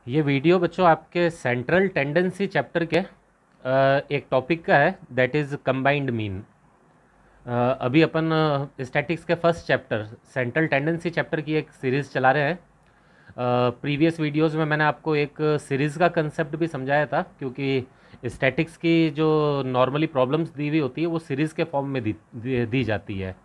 ये वीडियो बच्चों आपके सेंट्रल टेंडेंसी चैप्टर के एक टॉपिक का है, दैट इज़ कंबाइंड मीन। अभी अपन स्टैटिक्स के first chapter central tendency chapter की एक सीरीज़ चला रहे हैं। प्रीवियस वीडियोस में मैंने आपको एक सीरीज़ का कंसेप्ट भी समझाया था, क्योंकि स्टैटिक्स की जो नॉर्मली प्रॉब्लम्स दी हुई होती है वो सीरीज़ के फॉर्म में दी जाती है।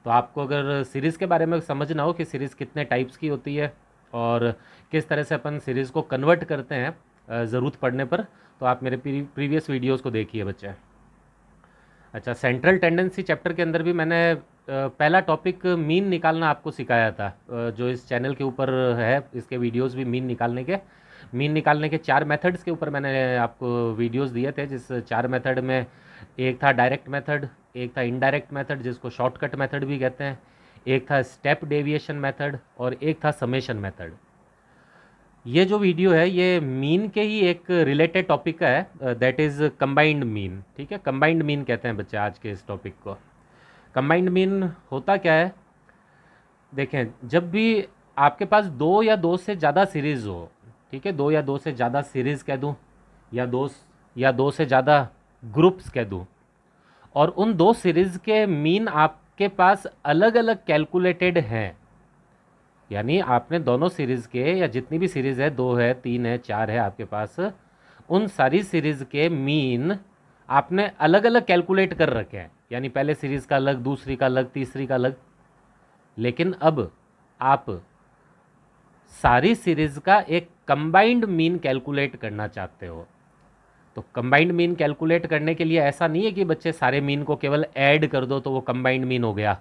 तो आपको अगर सीरीज़ के बारे में समझना हो कि सीरीज़ कितने टाइप्स की होती है और किस तरह से अपन सीरीज़ को कन्वर्ट करते हैं ज़रूरत पड़ने पर, तो आप मेरे प्रीवियस वीडियोस को देखिए बच्चे। अच्छा, सेंट्रल टेंडेंसी चैप्टर के अंदर भी मैंने पहला टॉपिक मीन निकालना आपको सिखाया था। जो इस चैनल के ऊपर है, इसके वीडियोस भी मीन निकालने के 4 मेथड्स के ऊपर मैंने आपको वीडियोस दिए थे। जिस 4 मेथड में एक था डायरेक्ट मेथड, एक था इनडायरेक्ट मेथड जिसको शॉर्टकट मेथड भी कहते हैं, एक था स्टेप डेविएशन मेथड और एक था समेशन मेथड। ये जो वीडियो है ये मीन के ही एक रिलेटेड टॉपिक का है, दैट इज़ कंबाइंड मीन। ठीक है, कंबाइंड मीन कहते हैं बच्चे आज के इस टॉपिक को। कंबाइंड मीन होता क्या है, देखें, जब भी आपके पास दो या दो से ज़्यादा सीरीज़ हो, ठीक है, दो या दो से ज़्यादा सीरीज़ कह दूँ या दो से ज़्यादा ग्रुप्स कह दूँ, और उन दो सीरीज़ के मीन आपके पास अलग अलग कैलकुलेटेड हैं, यानी आपने दोनों सीरीज़ के या जितनी भी सीरीज़ है, 2 है, 3 है, 4 है आपके पास, उन सारी सीरीज़ के मीन आपने अलग अलग कैलकुलेट कर रखे हैं, यानी पहले सीरीज़ का अलग, दूसरी का अलग, तीसरी का अलग। लेकिन अब आप सारी सीरीज़ का एक कंबाइंड मीन कैलकुलेट करना चाहते हो। तो कंबाइंड मीन कैलकुलेट करने के लिए ऐसा नहीं है कि बच्चे सारे मीन को केवल ऐड कर दो तो वो कंबाइंड मीन हो गया।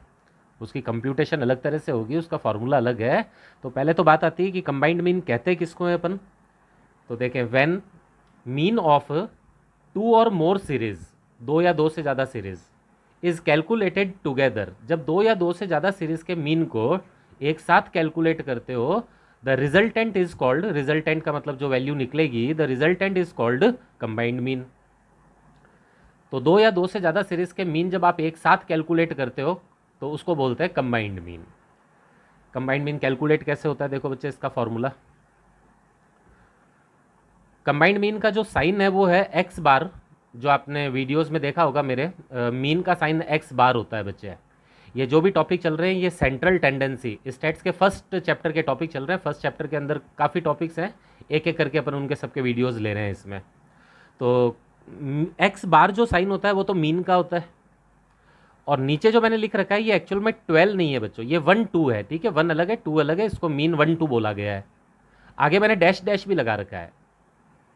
उसकी कंप्यूटेशन अलग तरह से होगी, उसका फॉर्मूला अलग है। तो पहले तो बात आती है कि कंबाइंड मीन कहते हैं किसको है अपन। तो देखें, व्हेन मीन ऑफ 2 और मोर सीरीज, 2 या 2 से ज़्यादा सीरीज, इज़ कैलकुलेटेड टुगेदर, जब 2 या 2 से ज़्यादा सीरीज के मीन को एक साथ कैलकुलेट करते हो, the resultant is called, resultant का मतलब जो वैल्यू निकलेगी, the resultant is called combined mean. तो 2 या 2 से ज़्यादा सीरीज के मीन जब आप एक साथ कैलकुलेट करते हो तो उसको बोलते हैं combined mean. Combined mean calculate कैसे होता है, देखो बच्चे, इसका फॉर्मूला, कंबाइंड मीन का जो साइन है वो है एक्स बार। जो आपने वीडियोस में देखा होगा मेरे, मीन का साइन एक्स बार होता है बच्चे। ये जो भी टॉपिक चल रहे हैं ये सेंट्रल टेंडेंसी स्टैट्स के फर्स्ट चैप्टर के टॉपिक चल रहे हैं। फर्स्ट चैप्टर के अंदर काफ़ी टॉपिक्स हैं, एक एक करके अपन उनके सबके वीडियोस ले रहे हैं इसमें। तो एक्स बार जो साइन होता है वो तो मीन का होता है, और नीचे जो मैंने लिख रखा है ये एक्चुअल में 12 नहीं है बच्चों, ये 1 2 है। ठीक है, 1 अलग है, 2 अलग है, इसको मीन 1 2 बोला गया है। आगे मैंने डैश डैश भी लगा रखा है,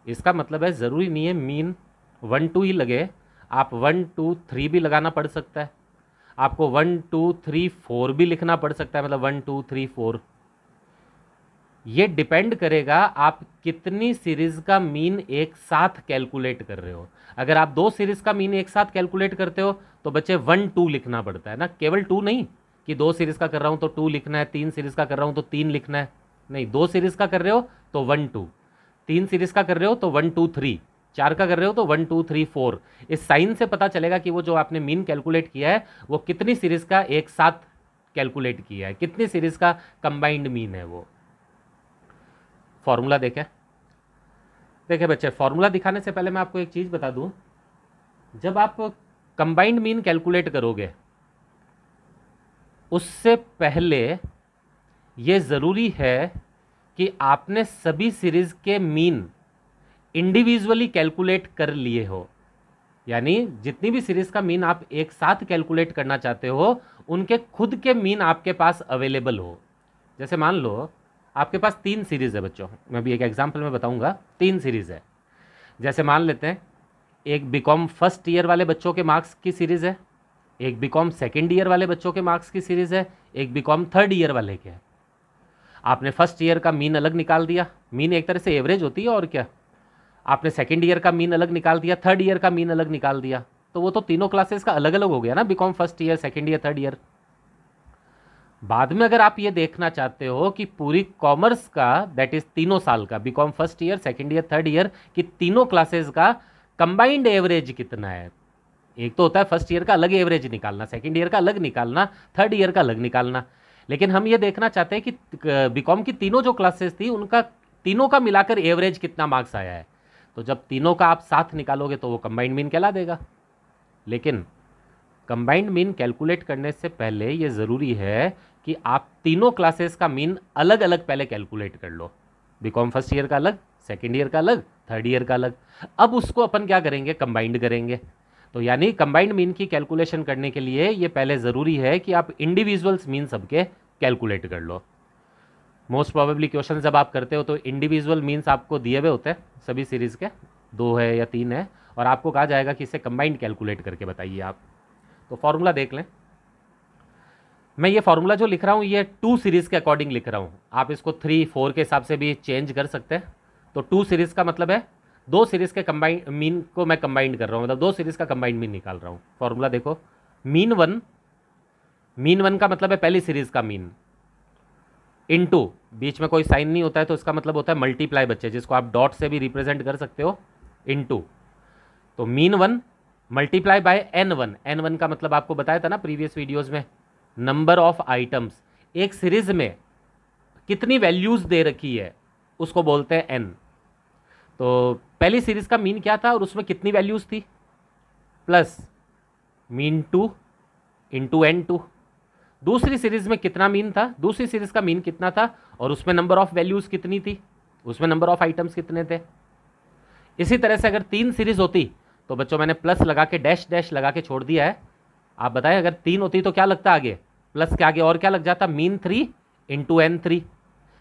इसका मतलब है ज़रूरी नहीं है मीन 1 2 ही लगे, आप 1 2 3 भी लगाना पड़ सकता है, आपको 1 2 3 4 भी लिखना पड़ सकता है, मतलब 1 2 3 4। ये डिपेंड करेगा आप कितनी सीरीज का मीन एक साथ कैलकुलेट कर रहे हो। अगर आप 2 सीरीज का मीन एक साथ कैलकुलेट करते हो तो बच्चे 1 2 लिखना पड़ता है ना, केवल 2 नहीं कि 2 सीरीज का कर रहा हूं तो 2 लिखना है, 3 सीरीज का कर रहा हूं तो 3 लिखना है, नहीं, 2 सीरीज का कर रहे हो तो 1 2, 3 सीरीज का कर रहे हो तो 1 2 3, 4 का कर रहे हो तो 1 2 3 4। इस साइन से पता चलेगा कि वो जो आपने मीन कैलकुलेट किया है वो कितनी सीरीज का एक साथ कैलकुलेट किया है, कितनी सीरीज का कंबाइंड मीन है वो। फॉर्मूला देखें, देखिए बच्चे, फॉर्मूला दिखाने से पहले मैं आपको एक चीज़ बता दूं, जब आप कंबाइंड मीन कैलकुलेट करोगे उससे पहले ये ज़रूरी है कि आपने सभी सीरीज़ के मीन इंडिविजुअली कैलकुलेट कर लिए हो, यानी जितनी भी सीरीज़ का मीन आप एक साथ कैलकुलेट करना चाहते हो उनके खुद के मीन आपके पास अवेलेबल हो। जैसे मान लो आपके पास 3 सीरीज़ है बच्चों, मैं अभी एक एग्जांपल में बताऊंगा, 3 सीरीज़ है। जैसे मान लेते हैं एक बीकॉम फर्स्ट ईयर वाले बच्चों के मार्क्स की सीरीज़ है, एक बीकॉम सेकेंड ईयर वाले बच्चों के मार्क्स की सीरीज़ है, एक बीकॉम थर्ड ईयर वाले के है। आपने फर्स्ट ईयर का मीन अलग निकाल दिया, मीन एक तरह से एवरेज होती है और क्या। आपने सेकेंड ईयर का मीन अलग निकाल दिया, थर्ड ईयर का मीन अलग निकाल दिया, तो वो तो तीनों क्लासेस का अलग अलग हो गया ना, BCom first year, second year, third year. बाद में अगर आप ये देखना चाहते हो कि पूरी कॉमर्स का, दैट इज तीनों साल का, BCom first year, second year, third year की तीनों क्लासेस का कंबाइंड एवरेज कितना है, एक तो होता है फर्स्ट ईयर का अलग एवरेज निकालना, सेकेंड ईयर का अलग निकालना, थर्ड ईयर का अलग निकालना, लेकिन हम ये देखना चाहते हैं कि बीकॉम की तीनों जो क्लासेस थी उनका तीनों का मिलाकर एवरेज कितना मार्क्स आया है। तो जब तीनों का आप साथ निकालोगे तो वो कंबाइंड मीन कहला देगा। लेकिन कंबाइंड मीन कैलकुलेट करने से पहले ये ज़रूरी है कि आप तीनों क्लासेस का मीन अलग अलग पहले कैलकुलेट कर लो। बीकॉम फर्स्ट ईयर का अलग, सेकेंड ईयर का अलग, थर्ड ईयर का अलग। अब उसको अपन क्या करेंगे, कंबाइंड करेंगे। तो यानी कंबाइंड मीन की कैलकुलेशन करने के लिए ये पहले ज़रूरी है कि आप इंडिविजुअल्स मीन सबके कैलकुलेट कर लो। मोस्ट प्रोबेबली क्वेश्चन जब आप करते हो तो इंडिविजुअल मीन्स आपको दिए हुए होते हैं सभी सीरीज़ के, 2 है या 3 है, और आपको कहा जाएगा कि इसे कंबाइंड कैलकुलेट करके बताइए आप। तो फॉर्मूला देख लें। मैं ये फॉर्मूला जो लिख रहा हूँ ये 2 सीरीज़ के अकॉर्डिंग लिख रहा हूँ। आप इसको 3, 4 के हिसाब से भी चेंज कर सकते हैं। तो 2 सीरीज़ का मतलब है 2 सीरीज़ के कंबाइंड मीन को मैं कंबाइंड कर रहा हूँ, मतलब 2 सीरीज़ का कंबाइंड मीन निकाल रहा हूँ। फॉर्मूला देखो, मीन वन का मतलब है पहली सीरीज़ का मीन, इनटू, बीच में कोई साइन नहीं होता है तो इसका मतलब होता है मल्टीप्लाई बच्चे, जिसको आप डॉट से भी रिप्रेजेंट कर सकते हो, इनटू। तो मीन 1 मल्टीप्लाई बाय n1 का मतलब आपको बताया था ना प्रीवियस वीडियोस में, नंबर ऑफ आइटम्स। एक सीरीज में कितनी वैल्यूज दे रखी है उसको बोलते हैं n। तो पहली सीरीज का मीन क्या था और उसमें कितनी वैल्यूज थी, प्लस मीन 2 इंटू n2। दूसरी सीरीज में कितना मीन था, दूसरी सीरीज का मीन कितना था और उसमें नंबर ऑफ वैल्यूज कितनी थी, उसमें नंबर ऑफ आइटम्स कितने थे। इसी तरह से अगर 3 सीरीज होती तो बच्चों मैंने प्लस लगा के डैश डैश लगा के छोड़ दिया है। आप बताएं अगर 3 होती तो क्या लगता आगे, प्लस के आगे और क्या लग जाता, मीन 3 इंटू n3।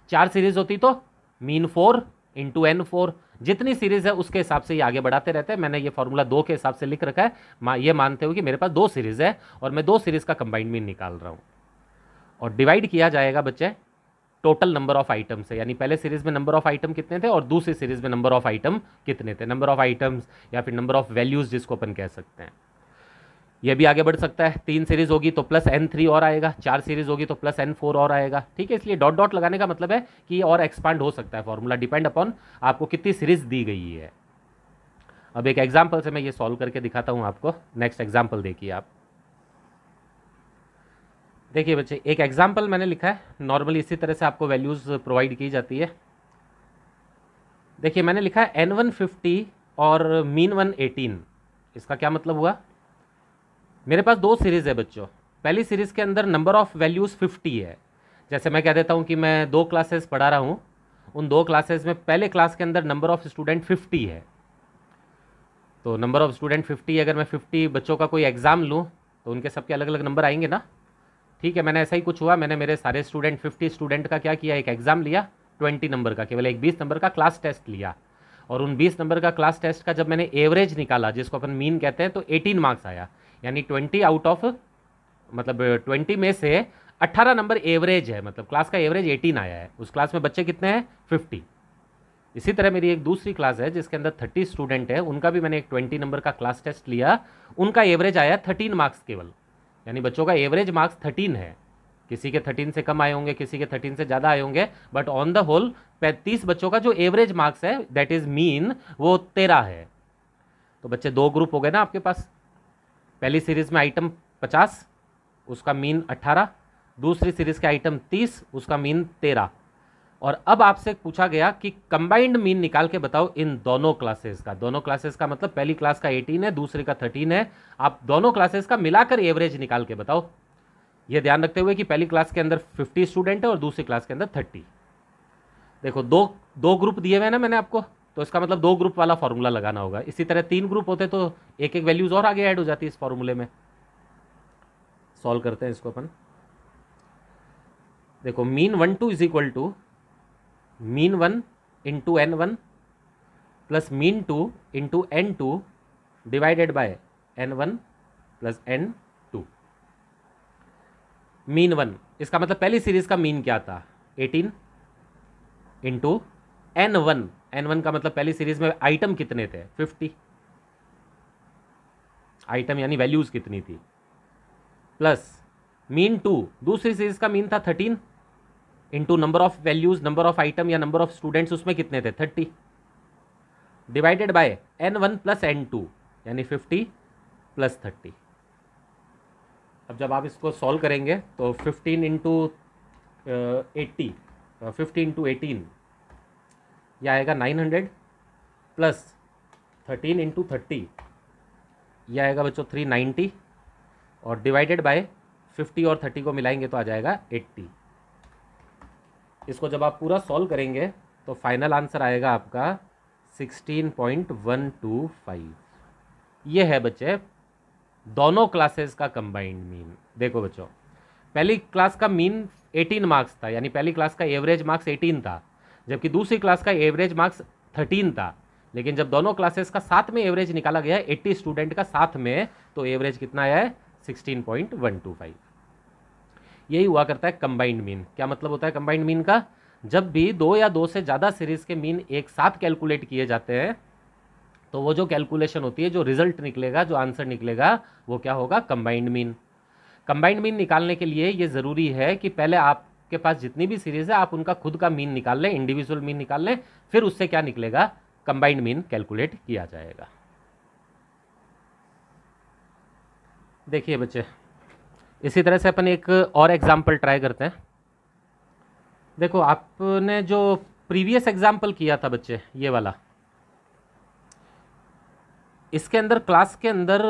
4 सीरीज होती तो मीन 4 इंटू n4। जितनी सीरीज है उसके हिसाब से ये आगे बढ़ाते रहते हैं। मैंने ये फॉर्मूला 2 के हिसाब से लिख रखा है, ये मानते हो कि मेरे पास 2 सीरीज है और मैं 2 सीरीज का कंबाइंड मीन निकाल रहा हूँ। और डिवाइड किया जाएगा बच्चे टोटल नंबर ऑफ आइटम से, यानी पहले सीरीज में नंबर ऑफ आइटम कितने थे और दूसरी सीरीज में नंबर ऑफ आइटम कितने थे, नंबर ऑफ आइटम्स या फिर नंबर ऑफ वैल्यूज जिसको अपन कह सकते हैं। यह भी आगे बढ़ सकता है, 3 सीरीज होगी तो प्लस n3 और आएगा, 4 सीरीज होगी तो प्लस n4 और आएगा। ठीक है, इसलिए डॉट डॉट लगाने का मतलब है कि ये और एक्सपांड हो सकता है फॉर्मूला, डिपेंड अपॉन आपको कितनी सीरीज दी गई है। अब एक एग्जाम्पल से मैं ये सॉल्व करके दिखाता हूँ आपको। नेक्स्ट एग्जाम्पल देखिए आप। देखिए बच्चे, एक एग्जाम्पल मैंने लिखा है, नॉर्मली इसी तरह से आपको वैल्यूज प्रोवाइड की जाती है। देखिए मैंने लिखा है n1 50 और मीन 1 18। इसका क्या मतलब हुआ, मेरे पास 2 सीरीज है बच्चों। पहली सीरीज के अंदर नंबर ऑफ वैल्यूज 50 है। जैसे मैं कह देता हूँ कि मैं 2 क्लासेस पढ़ा रहा हूँ, उन 2 क्लासेस में पहले क्लास के अंदर नंबर ऑफ स्टूडेंट 50 है। तो नंबर ऑफ स्टूडेंट 50, अगर मैं 50 बच्चों का कोई एग्जाम लूँ तो उनके सबके अलग अलग नंबर आएंगे ना। ठीक है, मैंने ऐसा ही कुछ हुआ, मैंने मेरे सारे स्टूडेंट 50 स्टूडेंट का क्या किया, एक एग्जाम लिया 20 नंबर का, केवल एक 20 नंबर का क्लास टेस्ट लिया। और उन 20 नंबर का क्लास टेस्ट का जब मैंने एवरेज निकाला, जिसको अपन मीन कहते हैं, तो 18 मार्क्स आया। यानी 20 आउट ऑफ, मतलब 20 में से 18 नंबर एवरेज है, मतलब क्लास का एवरेज 18 आया है। उस क्लास में बच्चे कितने हैं, 50। इसी तरह मेरी एक दूसरी क्लास है जिसके अंदर 30 स्टूडेंट है, उनका भी मैंने एक 20 नंबर का क्लास टेस्ट लिया, उनका एवरेज आया 13 मार्क्स केवल। यानी बच्चों का एवरेज मार्क्स 13 है। किसी के 13 से कम आए होंगे, किसी के 13 से ज़्यादा आए होंगे, बट ऑन द होल 30 बच्चों का जो एवरेज मार्क्स है, दैट इज मीन, वो 13 है। तो बच्चे 2 ग्रुप हो गए ना आपके पास। पहली सीरीज में आइटम 50, उसका मीन 18, दूसरी सीरीज के आइटम 30, उसका मीन 13। और अब आपसे पूछा गया कि कंबाइंड मीन निकाल के बताओ इन दोनों क्लासेस का। दोनों क्लासेस का मतलब पहली क्लास का 18 है, दूसरी का 13 है। आप दोनों क्लासेस का मिलाकर एवरेज निकाल के बताओ। ये ध्यान रखते हुए कि पहली क्लास के अंदर 50 स्टूडेंट है और दूसरी क्लास के अंदर 30। देखो दो ग्रुप दिए हुए हैं ना मैंने आपको, तो इसका मतलब 2 ग्रुप वाला फॉर्मूला लगाना होगा। इसी तरह 3 ग्रुप होते तो एक एक वैल्यूज और आगे ऐड हो जाती है इस फॉर्मूले में। सॉल्व करते हैं इसको अपन। देखो mean 1 2 is equal to mean 1 into n1 plus mean 2 into n2 divided by n1 plus n2। Mean 1, इसका मतलब पहली सीरीज का मीन क्या था, 18 इंटू n1 का मतलब पहली सीरीज में आइटम कितने थे, 50 आइटम, यानी वैल्यूज कितनी थी, प्लस मीन 2, दूसरी सीरीज का मीन था 13 into number of values, number of item या नंबर ऑफ स्टूडेंट्स उसमें कितने थे, 30, divided by n1 plus n2 यानी 50 प्लस 30। अब जब आप इसको सॉल्व करेंगे तो 15 इंटू 80, 50 इंटू 18 ये आएगा 900 प्लस 13 इंटू 30, यह आएगा बच्चों 390, और डिवाइडेड बाय 50 और 30 को मिलाएंगे तो आ जाएगा 80। इसको जब आप पूरा सॉल्व करेंगे तो फाइनल आंसर आएगा आपका 16.125। ये है बच्चे दोनों क्लासेस का कंबाइंड मीन। देखो बच्चों, पहली क्लास का मीन 18 मार्क्स था, यानी पहली क्लास का एवरेज मार्क्स 18 था, जबकि दूसरी क्लास का एवरेज मार्क्स 13 था। लेकिन जब दोनों क्लासेस का साथ में एवरेज निकाला गया है 80 स्टूडेंट का साथ में, तो एवरेज कितना आया है 16.125। यही हुआ करता है कंबाइंड मीन। क्या मतलब होता है कंबाइंड मीन का? जब भी दो या दो से ज़्यादा सीरीज के मीन एक साथ कैलकुलेट किए जाते हैं तो वो जो कैलकुलेशन होती है, जो रिजल्ट निकलेगा, जो आंसर निकलेगा, वो क्या होगा? Combined mean. कंबाइंड मीन निकालने के लिए ये ज़रूरी है कि पहले आपके पास जितनी भी सीरीज है आप उनका खुद का मीन निकाल लें, इंडिविजुअल मीन निकाल लें, फिर उससे क्या निकलेगा? कंबाइंड मीन कैलकुलेट किया जाएगा। देखिए बच्चे, इसी तरह से अपन एक और एग्जाम्पल ट्राई करते हैं। देखो, आपने जो प्रीवियस एग्जाम्पल किया था बच्चे, ये वाला, इसके अंदर क्लास के अंदर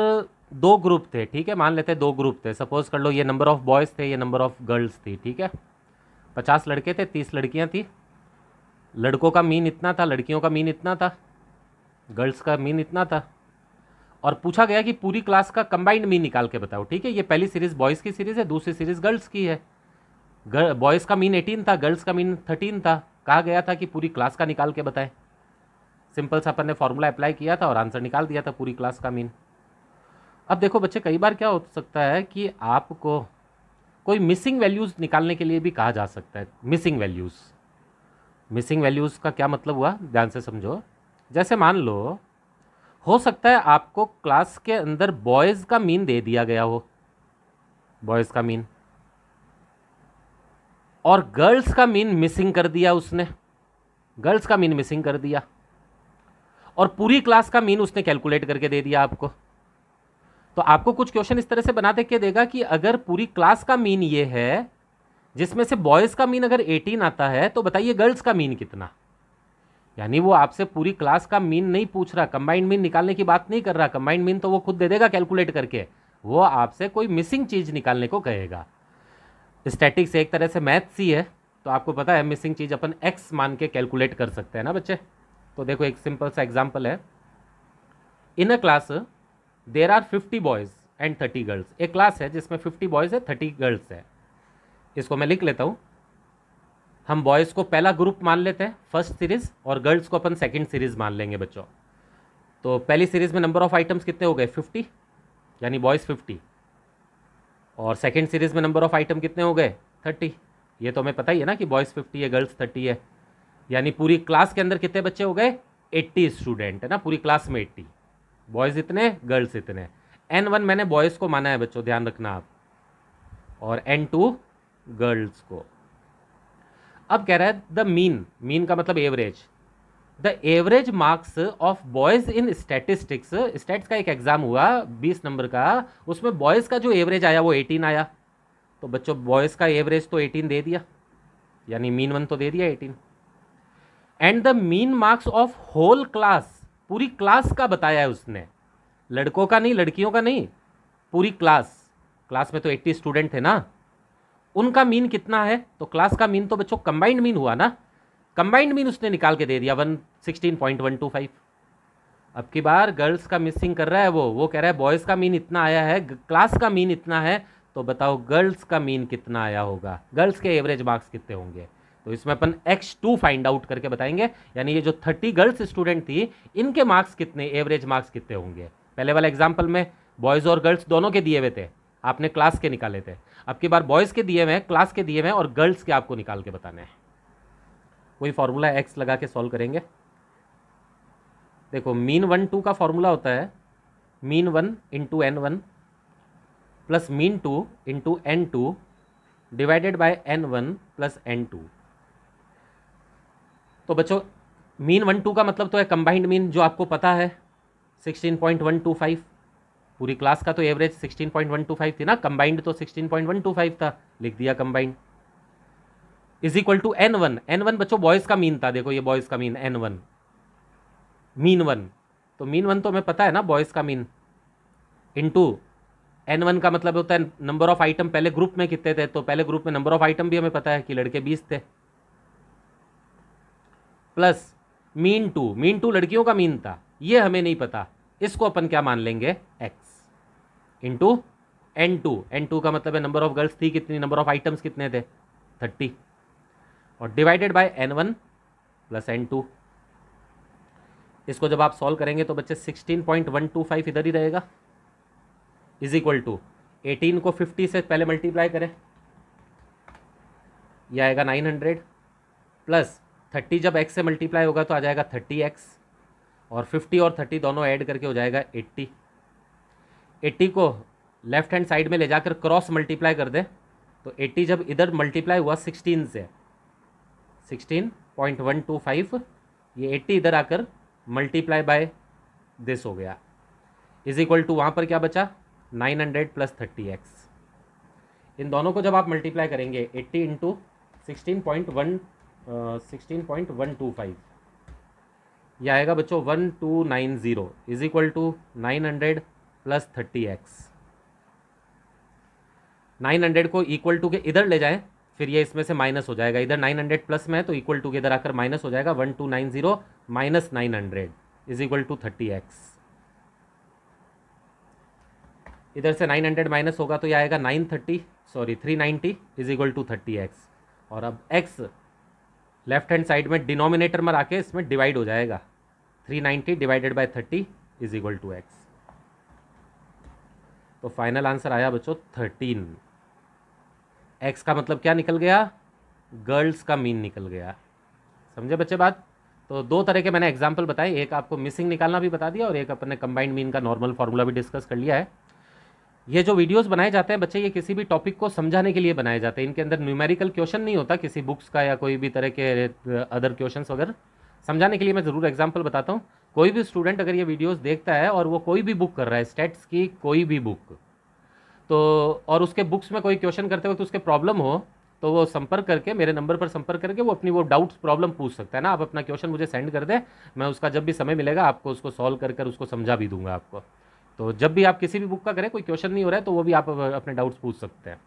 दो ग्रुप थे, ठीक है, मान लेते हैं दो ग्रुप थे। सपोज कर लो ये नंबर ऑफ बॉयज़ थे, ये नंबर ऑफ गर्ल्स थी, ठीक है। 50 लड़के थे, 30 लड़कियां थी। लड़कों का मीन इतना था, लड़कियों का मीन इतना था, गर्ल्स का मीन इतना था, और पूछा गया कि पूरी क्लास का कंबाइंड मीन निकाल के बताओ, ठीक है। ये पहली सीरीज बॉयज़ की सीरीज है, दूसरी सीरीज गर्ल्स की है। बॉयज़ का मीन 18 था, गर्ल्स का मीन 13 था। कहा गया था कि पूरी क्लास का निकाल के बताएं। सिंपल सा अपन ने फॉर्मूला अप्लाई किया था और आंसर निकाल दिया था पूरी क्लास का मीन। अब देखो बच्चे, कई बार क्या हो सकता है कि आपको कोई मिसिंग वैल्यूज़ निकालने के लिए भी कहा जा सकता है। मिसिंग वैल्यूज़ का क्या मतलब हुआ, ध्यान से समझो। जैसे मान लो, हो सकता है आपको क्लास के अंदर बॉयज़ का मीन दे दिया गया हो, बॉयज़ का मीन, और गर्ल्स का मीन मिसिंग कर दिया उसने, गर्ल्स का मीन मिसिंग कर दिया, और पूरी क्लास का मीन उसने कैलकुलेट करके दे दिया आपको। तो आपको कुछ क्वेश्चन इस तरह से बना दे के देगा कि अगर पूरी क्लास का मीन ये है, जिसमें से बॉयज़ का मीन अगर 18 आता है, तो बताइए गर्ल्स का मीन कितना। यानी वो आपसे पूरी क्लास का मीन नहीं पूछ रहा, कंबाइंड मीन निकालने की बात नहीं कर रहा। कंबाइंड मीन तो वो खुद दे देगा कैलकुलेट करके, वो आपसे कोई मिसिंग चीज़ निकालने को कहेगा। स्टैटिक्स एक तरह से मैथ्स ही है, तो आपको पता है मिसिंग चीज़ अपन एक्स मान के कैलकुलेट कर सकते हैं ना बच्चे। तो देखो, एक सिंपल सा एग्जांपल है। In a class there are 50 boys and 30 girls. एक क्लास है जिसमें 50 बॉयज़ है, 30 गर्ल्स है। इसको मैं लिख लेता हूँ। हम बॉयज़ को पहला ग्रुप मान लेते हैं, फर्स्ट सीरीज़, और गर्ल्स को अपन सेकंड सीरीज़ मान लेंगे बच्चों। तो पहली सीरीज़ में नंबर ऑफ आइटम्स कितने हो गए? 50, यानी बॉयज़ 50, और सेकंड सीरीज़ में नंबर ऑफ आइटम कितने हो गए? 30। ये तो हमें पता ही है ना कि बॉयज़ 50 है, गर्ल्स 30 है, यानी पूरी क्लास के अंदर कितने बच्चे हो गए? 80 स्टूडेंट है ना, पूरी क्लास में 80, बॉयज़ इतने, गर्ल्स इतने। N1 मैंने बॉयज़ को माना है बच्चों, ध्यान रखना आप, और N2 गर्ल्स को। अब कह रहा है द मीन का मतलब average, the average marks of boys in statistics. Stats का एक एग्जाम हुआ 20 नंबर का, उसमें बॉयज़ का जो एवरेज आया वो 18 आया। तो बच्चों बॉयज़ का एवरेज तो 18 दे दिया, यानी मीन 1 तो दे दिया 18। And the mean marks of whole class, पूरी क्लास का बताया है उसने, लड़कों का नहीं, लड़कियों का नहीं, पूरी क्लास में तो 80 स्टूडेंट थे ना, उनका मीन कितना है? तो क्लास का मीन तो बच्चों कंबाइंड मीन हुआ ना, कंबाइंड मीन उसने निकाल के दे दिया 16.125। अब की बार गर्ल्स का मिसिंग कर रहा है वो कह रहा है बॉयज़ का मीन इतना आया है, क्लास का मीन इतना है, तो बताओ गर्ल्स का मीन कितना आया होगा, गर्ल्स के एवरेज मार्क्स कितने होंगे। तो इसमें अपन X2 फाइंड आउट करके बताएंगे, यानी ये जो 30 गर्ल्स स्टूडेंट थी, इनके मार्क्स कितने, एवरेज मार्क्स कितने होंगे। पहले वाले एग्जाम्पल में बॉयज़ और गर्ल्स दोनों के दिए हुए थे, आपने क्लास के निकाले थे। अब की बार बॉयज़ के दिए हुए हैं, क्लास के दिए हुए हैं, और गर्ल्स के आपको निकाल के बताने हैं। वही फॉर्मूला एक्स लगा के सॉल्व करेंगे। देखो, मीन 1 2 का फॉर्मूला होता है mean 1 into N1 plus mean 2 into N2 divided by N1 plus N2। तो बच्चों मीन 1 2 का मतलब तो है कंबाइंड मीन, जो आपको पता है 16.125। पूरी क्लास का तो एवरेज 16.125 थी ना, कंबाइंड तो 16.125 था, लिख दिया combined. Is equal to N1। N1 बच्चों बॉयज़ का मीन था, देखो ये बॉयज़ का मीन N1, मीन 1, तो मीन 1 तो हमें पता है ना बॉयज़ का मीन, इनटू N1 का मतलब होता है नंबर ऑफ आइटम पहले ग्रुप में कितने थे, तो पहले ग्रुप में नंबर ऑफ आइटम भी हमें पता है कि लड़के 20 थे, प्लस मीन 2, मीन 2 लड़कियों का मीन था, ये हमें नहीं पता, इसको अपन क्या मान लेंगे x इंटू N2। N2 का मतलब है नंबर ऑफ गर्ल्स थी कितनी, नंबर ऑफ आइटम्स कितने थे 30, और divided by N1 plus N2। इसको जब आप सॉल्व करेंगे तो बच्चे 16.125 इधर ही रहेगा, इज इक्वल टू 18 को 50 से पहले मल्टीप्लाई करें, यह आएगा 900, प्लस 30 जब x से मल्टीप्लाई होगा तो आ जाएगा 30x, और 50 और 30 दोनों ऐड करके हो जाएगा 80। 80 को लेफ्ट हैंड साइड में ले जाकर क्रॉस मल्टीप्लाई कर दे तो 80 जब इधर मल्टीप्लाई हुआ 16 से, 16.125, ये 80 इधर आकर मल्टीप्लाई बाय दिस हो गया, इज इक्वल टू वहाँ पर क्या बचा 900 प्लस 30x। इन दोनों को जब आप मल्टीप्लाई करेंगे 80 इंटू 16.125, यह आएगा बच्चों 1290 is equal to 900 plus 30x। 900 को इक्वल टू के इधर ले जाएं, फिर ये इसमें से माइनस हो जाएगा, इधर 900 प्लस में है तो इक्वल टू के इधर आकर माइनस हो जाएगा, 1290 minus 900 is equal to 30x। इधर से 900 माइनस होगा तो ये आएगा 390 इज इक्वल टू 30x, और अब x लेफ्ट हैंड साइड में डिनोमिनेटर में आके इसमें डिवाइड हो जाएगा, 390 divided by 30 is equal to x। तो फाइनल आंसर आया बच्चों 13। x का मतलब क्या निकल गया, गर्ल्स का मीन निकल गया। समझे बच्चे बात? तो दो तरह के मैंने एग्जाम्पल बताए, एक आपको मिसिंग निकालना भी बता दिया और एक अपने कंबाइंड मीन का नॉर्मल फार्मूला भी डिस्कस कर लिया है। ये जो वीडियोस बनाए जाते हैं बच्चे, ये किसी भी टॉपिक को समझाने के लिए बनाए जाते हैं, इनके अंदर न्यूमेरिकल क्वेश्चन नहीं होता किसी बुक्स का या कोई भी तरह के अदर क्वेश्चंस वगैरह। समझाने के लिए मैं ज़रूर एग्जांपल बताता हूँ। कोई भी स्टूडेंट अगर ये वीडियोस देखता है और वो कोई भी बुक कर रहा है, स्टैट्स की कोई भी बुक, तो और उसके बुक्स में कोई क्वेश्चन करते वक्त उसके प्रॉब्लम हो तो वो संपर्क करके मेरे नंबर पर संपर्क करके वो अपनी वो डाउट्स प्रॉब्लम पूछ सकता है ना। आप अपना क्वेश्चन मुझे सेंड कर दे, मैं उसका जब भी समय मिलेगा आपको उसको सॉल्व कर उसको समझा भी दूंगा आपको। तो जब भी आप किसी भी बुक का करें, कोई क्वेश्चन नहीं हो रहा है तो वो भी आप अपने डाउट्स पूछ सकते हैं।